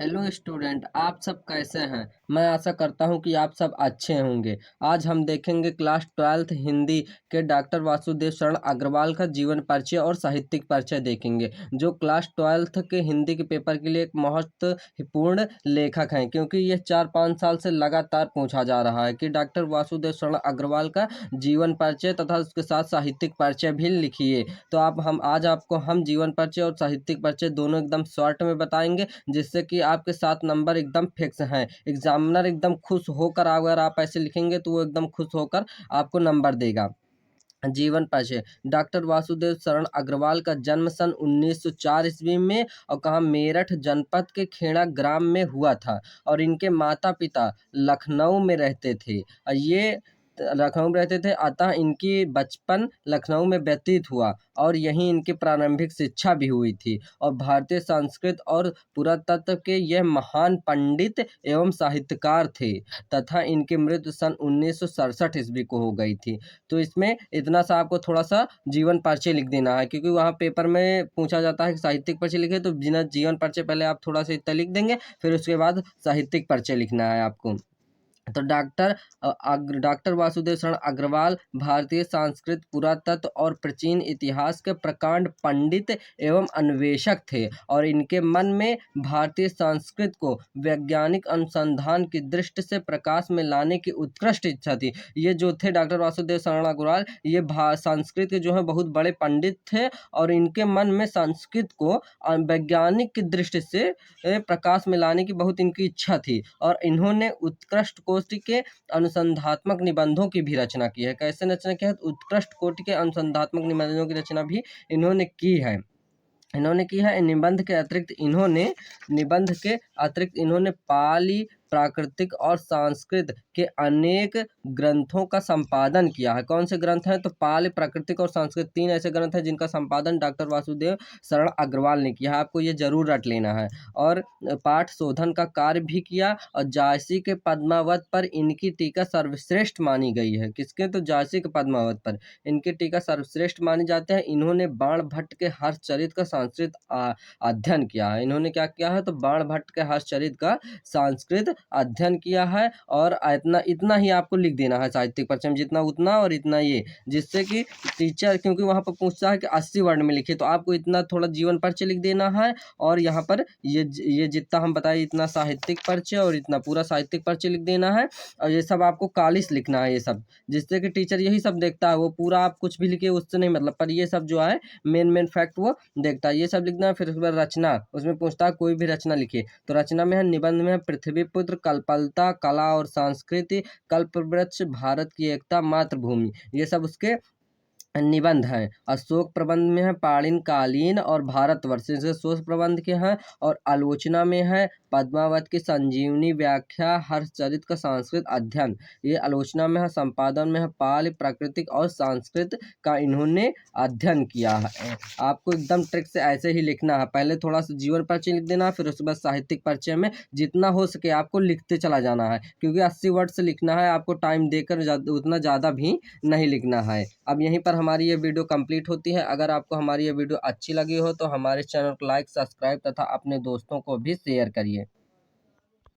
Hello student, आप सब कैसे हैं। मैं आशा करता हूं कि आप सब अच्छे होंगे। आज हम देखेंगे क्लास 12th हिंदी के डॉक्टर वासुदेव शरण अग्रवाल का जीवन परिचय और साहित्यिक परिचय देखेंगे, जो क्लास 12th के हिंदी के पेपर के लिए एक महत्वपूर्ण लेखक हैं, क्योंकि ये 4-5 साल से लगातार पूछा जा रहा है कि डॉक्टर वासुदेव शरण अग्रवाल का जीवन परिचय तथा उसके साथ साहित्यिक परिचय भी लिखिए। तो हम आज आपको जीवन परिचय और साहित्यिक परिचय दोनों एकदम शॉर्ट में बताएंगे, जिससे कि आपके 7 नंबर एकदम फिक्स हैं। एग्जामिनर एकदम खुश होकर, अगर आप ऐसे लिखेंगे तो वो एकदम खुश होकर आपको नंबर देगा। जीवन परिचय। डॉक्टर वासुदेव शरण अग्रवाल का जन्म सन 1904 ईस्वी में और कहाँ मेरठ जनपद के खेड़ा ग्राम में हुआ था, और इनके माता पिता लखनऊ में रहते थे। अतः इनकी बचपन लखनऊ में व्यतीत हुआ और यहीं इनकी प्रारंभिक शिक्षा भी हुई थी। और भारतीय संस्कृत और पुरातत्व के यह महान पंडित एवं साहित्यकार थे तथा इनकी मृत्यु सन 1967 ईस्वी को हो गई थी। तो इसमें इतना सा आपको थोड़ा सा जीवन परिचय लिख देना है, क्योंकि वहाँ पेपर में पूछा जाता है कि साहित्यिक परिचय लिखे, तो बिना जीवन परिचय पहले आप थोड़ा सा इतना लिख देंगे, फिर उसके बाद साहित्यिक परिचय लिखना है आपको। तो डॉक्टर वासुदेव शरण अग्रवाल भारतीय संस्कृत, पुरातत्व और प्राचीन इतिहास के प्रकांड पंडित एवं अन्वेषक थे, और इनके मन में भारतीय संस्कृत को वैज्ञानिक अनुसंधान की दृष्टि से प्रकाश में लाने की उत्कृष्ट इच्छा थी। ये जो थे डॉक्टर वासुदेव शरण अग्रवाल, ये संस्कृत के जो है बहुत बड़े पंडित थे, और इनके मन में संस्कृत को वैज्ञानिक की दृष्टि से प्रकाश में लाने की बहुत इनकी इच्छा थी, और इन्होंने उत्कृष्ट कोटि के अनुसंधात्मक निबंधों की भी रचना की है। कैसे रचना की है? उत्कृष्ट कोटि के अनुसंधात्मक निबंधों की रचना भी इन्होंने की है। निबंध के अतिरिक्त इन्होंने पाली, प्राकृतिक और संस्कृत के अनेक ग्रंथों का संपादन किया है। कौन से ग्रंथ हैं? तो पाली, प्राकृतिक और संस्कृत, 3 ऐसे ग्रंथ हैं जिनका संपादन डॉक्टर वासुदेव शरण अग्रवाल ने किया है। आपको ये जरूर रट लेना है। और पाठ शोधन का कार्य भी किया, और जायसी के पद्मावत पर इनकी टीका सर्वश्रेष्ठ मानी गई है। किसके? तो जायसी के पद्मावत पर इनकी टीका सर्वश्रेष्ठ मानी जाते हैं। इन्होंने बाण भट्ट के हर्षचरित का संस्कृत अध्ययन किया है। इन्होंने क्या किया है? तो बाण भट्ट के हर्षचरित का संस्कृत अध्ययन किया है। और इतना ही आपको लिख देना है साहित्यिक परिचय में, जितना उतना और इतना ये, जिससे कि टीचर, क्योंकि वहाँ पर पूछता है कि 80 वर्ड में लिखिए, तो आपको इतना थोड़ा जीवन परिचय लिख देना है, और यहाँ पर ये जितना हम बताए इतना साहित्यिक परिचय और इतना पूरा साहित्यिक परिचय लिख देना है। और ये सब आपको कालिस लिखना है, ये सब, जिससे कि टीचर यही सब देखता है। वो पूरा आप कुछ भी लिखिए उससे नहीं मतलब, पर ये सब जो है मेन फैक्ट वो देखता है। ये सब लिखना है। फिर उसके बाद रचना, उसमें पूछता है कोई भी रचना लिखिए। तो रचना में है, निबंध में है, पृथ्वीपुत्र, कल्पलता, कला और संस्कृति, कल्पवृक्ष, भारत की एकता, मातृभूमि, ये सब उसके निबंध हैं। अशोक प्रबंध में है पाणिन कालीन और भारतवर्ष, जैसे शोध प्रबंध के हैं। और आलोचना में है पद्मावत की संजीवनी व्याख्या, हर्षचरित का संस्कृत अध्ययन, ये आलोचना में है। संपादन में है पाली, प्राकृतिक और संस्कृत का इन्होंने अध्ययन किया है। आपको एकदम ट्रिक से ऐसे ही लिखना है। पहले थोड़ा सा जीवन परिचय लिख देना है, फिर उसके बाद साहित्यिक परिचय में जितना हो सके आपको लिखते चला जाना है, क्योंकि 80 वर्ड से लिखना है। आपको टाइम देकर उतना ज़्यादा भी नहीं लिखना है। अब यहीं पर हमारी ये वीडियो कंप्लीट होती है। अगर आपको हमारी ये वीडियो अच्छी लगी हो तो हमारे चैनल को लाइक, सब्सक्राइब तथा अपने दोस्तों को भी शेयर करिए।